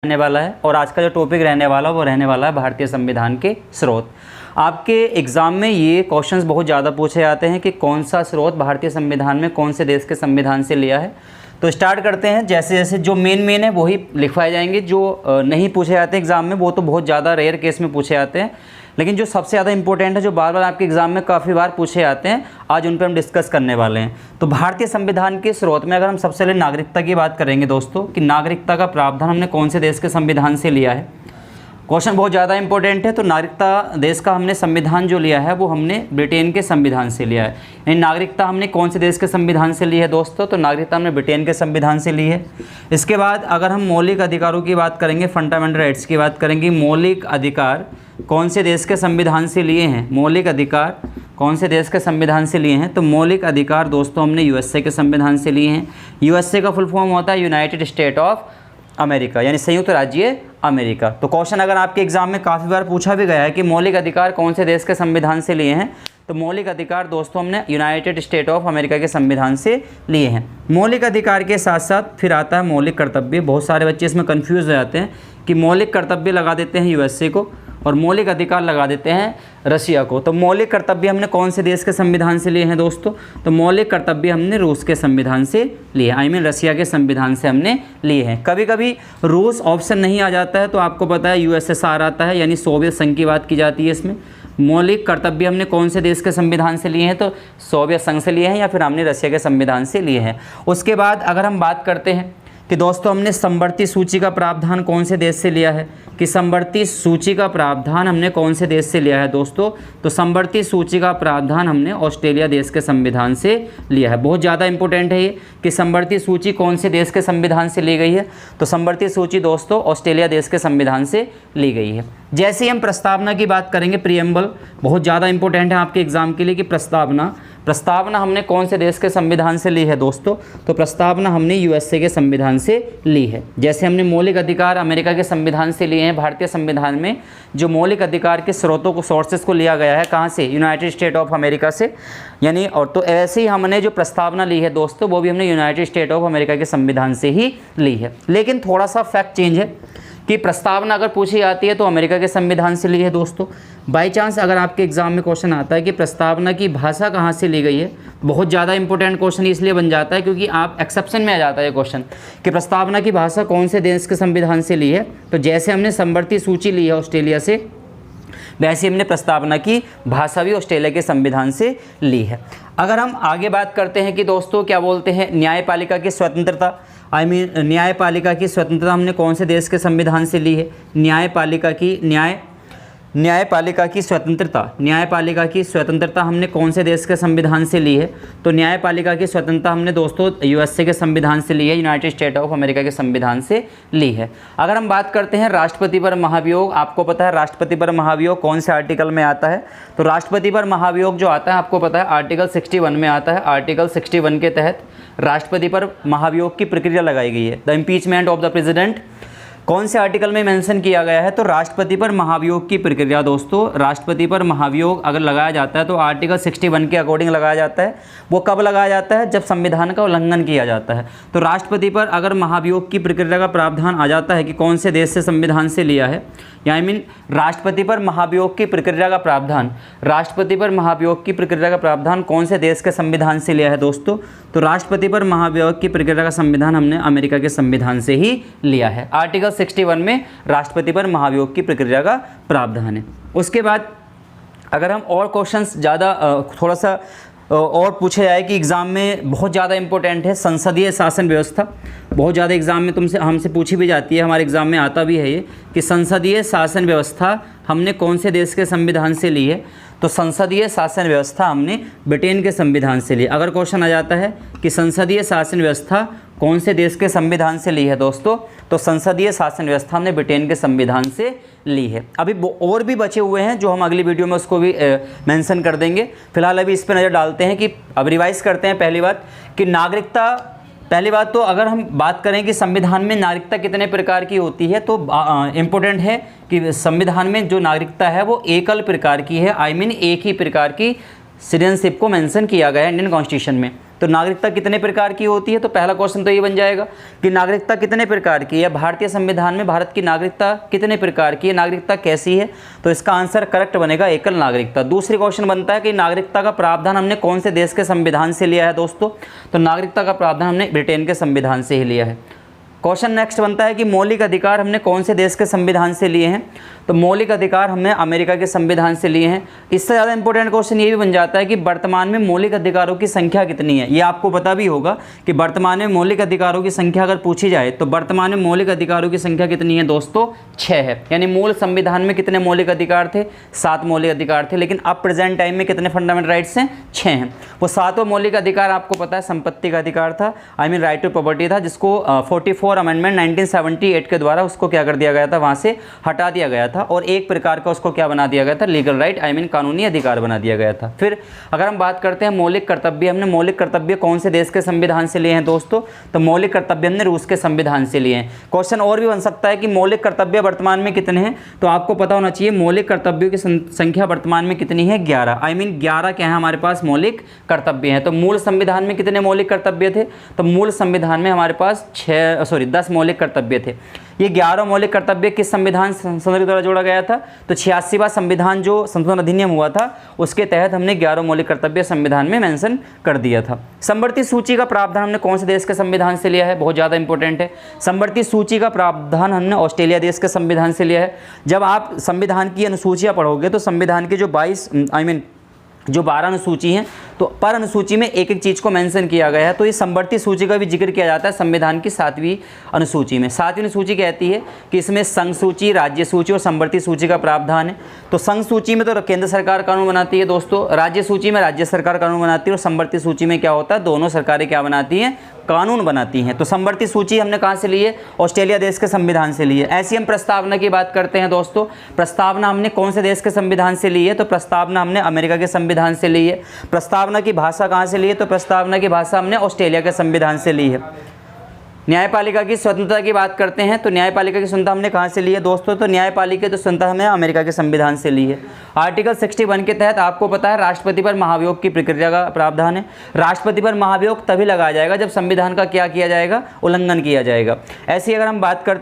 रहने वाला है और आज का जो टॉपिक रहने वाला है वो रहने वाला है भारतीय संविधान के स्रोत। आपके एग्ज़ाम में ये क्वेश्चंस बहुत ज़्यादा पूछे जाते हैं कि कौन सा स्रोत भारतीय संविधान में कौन से देश के संविधान से लिया है। तो स्टार्ट करते हैं। जैसे जैसे जो मेन है वही लिखवाए जाएंगे, जो नहीं पूछे जाते एग्ज़ाम में वो तो बहुत ज़्यादा रेयर केस में पूछे जाते हैं, लेकिन जो सबसे ज़्यादा इंपॉर्टेंट है, जो बार बार आपके एग्ज़ाम में काफ़ी बार पूछे जाते हैं, आज उन पर हम डिस्कस करने वाले हैं। तो भारतीय संविधान के स्रोत में अगर हम सबसे पहले नागरिकता की बात करेंगे दोस्तों, कि नागरिकता का प्रावधान हमने कौन से देश के संविधान से लिया है। क्वेश्चन बहुत ज़्यादा इंपॉर्टेंट है। तो नागरिकता देश का हमने संविधान जो लिया है वो हमने ब्रिटेन के संविधान से लिया है। यानी नागरिकता हमने कौन से देश के संविधान से ली है दोस्तों, तो नागरिकता हमने ब्रिटेन के संविधान से ली है। इसके बाद अगर हम मौलिक अधिकारों की बात करेंगे, फंडामेंटल राइट्स की बात करेंगे, मौलिक अधिकार कौन से देश के संविधान से लिए हैं, मौलिक अधिकार कौन से देश के संविधान से लिए हैं, तो मौलिक अधिकार दोस्तों हमने यूएसए के संविधान से लिए हैं। यूएसए का फुल फॉर्म होता है यूनाइटेड स्टेट ऑफ अमेरिका, यानी संयुक्त राज्य अमेरिका। तो क्वेश्चन अगर आपके एग्जाम में काफ़ी बार पूछा भी गया है कि मौलिक अधिकार कौन से देश के संविधान से लिए हैं, तो मौलिक अधिकार दोस्तों हमने यूनाइटेड स्टेट ऑफ अमेरिका के संविधान से लिए हैं। मौलिक अधिकार के साथ साथ फिर आता है मौलिक कर्तव्य। बहुत सारे बच्चे इसमें कंफ्यूज हो जाते हैं कि मौलिक कर्तव्य लगा देते हैं यूएसए को और मौलिक अधिकार लगा देते हैं रशिया को। तो मौलिक कर्तव्य हमने कौन से देश के संविधान से लिए हैं दोस्तों, तो मौलिक कर्तव्य हमने रूस के संविधान से लिए, रशिया के संविधान से हमने लिए हैं। कभी कभी रूस ऑप्शन नहीं आ जाता है तो आपको पता है यूएसएसआर आता है, यानी सोवियत संघ की बात की जाती है इसमें। मौलिक कर्तव्य हमने कौन से देश के संविधान से लिए हैं, तो सोवियत संघ से लिए हैं या फिर हमने रशिया के संविधान से लिए हैं। उसके बाद अगर हम बात करते हैं कि दोस्तों हमने समवर्ती सूची का प्रावधान कौन से देश से लिया है, कि समवर्ती सूची का प्रावधान हमने कौन से देश से लिया है दोस्तों, तो समवर्ती सूची का प्रावधान हमने ऑस्ट्रेलिया देश के संविधान से लिया है। बहुत ज़्यादा इंपॉर्टेंट है ये कि समवर्ती सूची कौन से देश के संविधान से ली गई है, तो समवर्ती सूची दोस्तों ऑस्ट्रेलिया देश के संविधान से ली गई है। जैसे ही हम प्रस्तावना की बात करेंगे, प्रीएम्बल बहुत ज़्यादा इंपॉर्टेंट है आपके एग्जाम के लिए कि प्रस्तावना हमने कौन से देश के संविधान से ली है दोस्तों, तो प्रस्तावना हमने यूएसए के संविधान से ली है। जैसे हमने मौलिक अधिकार अमेरिका के संविधान से लिए हैं, भारतीय संविधान में जो मौलिक अधिकार के स्रोतों को सोर्सेस को लिया गया है कहाँ से, यूनाइटेड स्टेट ऑफ अमेरिका से, यानी और तो ऐसे ही हमने जो प्रस्तावना ली है दोस्तों वो भी हमने यूनाइटेड स्टेट ऑफ अमेरिका के संविधान से ही ली है। लेकिन थोड़ा सा फैक्ट चेंज है कि प्रस्तावना अगर पूछी जाती है तो अमेरिका के संविधान से ली है दोस्तों। बाई चांस अगर आपके एग्जाम में क्वेश्चन आता है कि प्रस्तावना की भाषा कहाँ से ली गई है, बहुत ज़्यादा इंपॉर्टेंट क्वेश्चन इसलिए बन जाता है क्योंकि आप एक्सेप्शन में आ जाता है ये क्वेश्चन कि प्रस्तावना की भाषा कौन से देश के संविधान से ली है। तो जैसे हमने समवर्ती सूची ली है ऑस्ट्रेलिया से, वैसे हमने प्रस्तावना की भाषा भी ऑस्ट्रेलिया के संविधान से ली है। अगर हम आगे बात करते हैं कि दोस्तों क्या बोलते हैं, न्यायपालिका की स्वतंत्रता, न्यायपालिका की स्वतंत्रता हमने कौन से देश के संविधान से ली है, न्यायपालिका की स्वतंत्रता हमने कौन से देश के संविधान से ली है, तो न्यायपालिका की स्वतंत्रता हमने दोस्तों यूएसए के संविधान से ली है, यूनाइटेड स्टेट ऑफ अमेरिका के संविधान से ली है। अगर हम बात करते हैं राष्ट्रपति पर महाभियोग, आपको पता है राष्ट्रपति पर महाभियोग कौन से आर्टिकल में आता है, तो राष्ट्रपति पर महाभियोग जो आता है आपको पता है आर्टिकल 61 में आता है। आर्टिकल 61 के तहत राष्ट्रपति पर महाभियोग की प्रक्रिया लगाई गई है। The impeachment of the president कौन से आर्टिकल में मेंशन किया गया है, तो राष्ट्रपति पर महाभियोग की प्रक्रिया दोस्तों, राष्ट्रपति पर महाभियोग अगर लगाया जाता है तो आर्टिकल 61 के अकॉर्डिंग लगाया जाता है। वो कब लगाया जाता है, जब संविधान का उल्लंघन किया जाता है। तो राष्ट्रपति पर अगर महाभियोग की प्रक्रिया का प्रावधान आ जाता है कि कौन से देश से संविधान से लिया है, या राष्ट्रपति पर महाभियोग की प्रक्रिया का प्रावधान, राष्ट्रपति पर महाभियोग की प्रक्रिया का प्रावधान कौन से देश के संविधान से लिया है दोस्तों, तो राष्ट्रपति पर महाभियोग की प्रक्रिया का संविधान हमने अमेरिका के संविधान से ही लिया है। आर्टिकल 61 में राष्ट्रपति पर महाभियोग की प्रक्रिया का प्रावधान है। उसके बाद अगर हम और क्वेश्चंस ज़्यादा थोड़ा सा और पूछे जाए कि एग्ज़ाम में बहुत ज़्यादा इंपॉर्टेंट है संसदीय शासन व्यवस्था, बहुत ज़्यादा एग्ज़ाम में हमसे पूछी भी जाती है, हमारे एग्ज़ाम में आता भी है ये कि संसदीय शासन व्यवस्था हमने कौन से देश के संविधान से ली है, तो संसदीय शासन व्यवस्था हमने ब्रिटेन के संविधान से ली। अगर क्वेश्चन आ जाता है कि संसदीय शासन व्यवस्था कौन से देश के संविधान से ली है दोस्तों, तो संसदीय शासन व्यवस्था हमने ब्रिटेन के संविधान से ली है। अभी और भी बचे हुए हैं जो हम अगली वीडियो में उसको भी मेंशन कर देंगे। फिलहाल अभी इस पर नज़र डालते हैं कि अब रिवाइज करते हैं। पहली बात कि नागरिकता, पहली बात तो अगर हम बात करें कि संविधान में नागरिकता कितने प्रकार की होती है, तो इम्पोर्टेंट है कि संविधान में जो नागरिकता है वो एकल प्रकार की है, एक ही प्रकार की सिटीजनशिप को मेंशन किया गया है इंडियन कॉन्स्टिट्यूशन में। तो नागरिकता कितने प्रकार की होती है? तो पहला क्वेश्चन तो ये बन जाएगा कि नागरिकता कितने प्रकार की है, भारतीय संविधान में भारत की नागरिकता कितने प्रकार की है, नागरिकता कैसी है? तो इसका आंसर करेक्ट बनेगा एकल नागरिकता। दूसरी क्वेश्चन बनता है कि नागरिकता का प्रावधान हमने कौन से देश के संविधान से लिया है दोस्तों? तो नागरिकता का प्रावधान हमने ब्रिटेन के संविधान से ही लिया है। क्वेश्चन नेक्स्ट बनता है कि मौलिक अधिकार हमने कौन से देश के संविधान से लिए हैं? तो मौलिक अधिकार हमने अमेरिका के संविधान से लिए हैं। इससे ज़्यादा इंपॉर्टेंट क्वेश्चन ये भी बन जाता है कि वर्तमान में मौलिक अधिकारों की संख्या कितनी है। ये आपको पता भी होगा कि वर्तमान में मौलिक अधिकारों की संख्या अगर पूछी जाए तो वर्तमान में मौलिक अधिकारों की संख्या कितनी है दोस्तों? 6 है। यानी मूल संविधान में कितने मौलिक अधिकार थे? 7 मौलिक अधिकार थे, लेकिन अब प्रेजेंट टाइम में कितने फंडामेंटल राइट्स हैं? 6 हैं। वो 7वां मौलिक अधिकार आपको पता है संपत्ति का अधिकार था, I mean right to property था, जिसको 44 अमेंडमेंट 1978 के द्वारा उसको क्या कर दिया गया था, वहाँ से हटा दिया गया था और एक प्रकार का उसको क्या बना दिया गया था? लीगल राइट, आई मीन कानूनी अधिकार बना दिया गया था। फिर अगर हम बात करते हैं मौलिक कर्तव्य, हमने मौलिक कर्तव्य कौन से देश के संविधान से लिए हैं दोस्तों? तो मौलिक कर्तव्य हमने रूस के संविधान से लिए हैं। क्वेश्चन और भी बन सकता है कि मौलिक कर्तव्य वर्तमान में कितने हैं? तो आपको पता होना चाहिए मौलिक कर्तव्यों की संख्या वर्तमान में कितनी है? 11, आई मीन 11 क्या है हमारे पास मौलिक कर्तव्य हैं। तो मूल संविधान में कितने मौलिक कर्तव्य थे? तो मूल संविधान में हमारे पास 10 मौलिक कर्तव्य थे। ये 11 मौलिक कर्तव्य किस संविधान संशोधन द्वारा जोड़ा गया था? तो 86वां संविधान जो संशोधन अधिनियम हुआ था उसके तहत हमने 11 मौलिक कर्तव्य संविधान में मेंशन कर दिया था। समवर्ती सूची का प्रावधान हमने कौन से देश के संविधान से लिया है? बहुत ज़्यादा इंपॉर्टेंट है। समवर्ती सूची का प्रावधान हमने ऑस्ट्रेलिया देश के संविधान से लिया है। जब आप संविधान की अनुसूचियाँ पढ़ोगे तो संविधान के जो 12 अनुसूची हैं तो पर अनुसूची में एक एक चीज़ को मेंशन किया गया है। तो ये समवर्ती सूची का भी जिक्र किया जाता है संविधान की 7वीं अनुसूची में। 7वीं अनुसूची कहती है कि इसमें संघ सूची, राज्य सूची और समवर्ती सूची का प्रावधान है। तो संघ सूची में तो केंद्र सरकार कानून बनाती है दोस्तों, राज्य सूची में राज्य सरकार कानून बनाती है और समवर्ती सूची में क्या होता है? दोनों सरकारें क्या बनाती हैं? कानून बनाती हैं। तो समवर्ती सूची हमने कहाँ से ली है? ऑस्ट्रेलिया देश के संविधान से ली है। ऐसी हम प्रस्तावना की बात करते हैं दोस्तों। प्रस्तावना हमने कौन से देश के संविधान से ली है? तो प्रस्तावना हमने अमेरिका के संविधान से ली है। प्रस्तावना की भाषा कहाँ से ली है? तो प्रस्तावना की भाषा हमने ऑस्ट्रेलिया के संविधान से ली है। न्यायपालिका की स्वतंत्रता की बात करते हैं तो न्यायपालिका की स्वतंत्रता हमने कहाँ से ली है दोस्तों? तो न्यायपालिका की स्वतंत्रता हमने अमेरिका के संविधान से ली है। आर्टिकल 61 के तहत आपको पता है राष्ट्रपति पर महाभियोग की प्रक्रिया का प्रावधान है। राष्ट्रपति पर महाभियोग तभी लगाया जाएगा जब संविधान का क्या किया जाएगा? उल्लंघन किया जाएगा। ऐसी अगर हम बात करते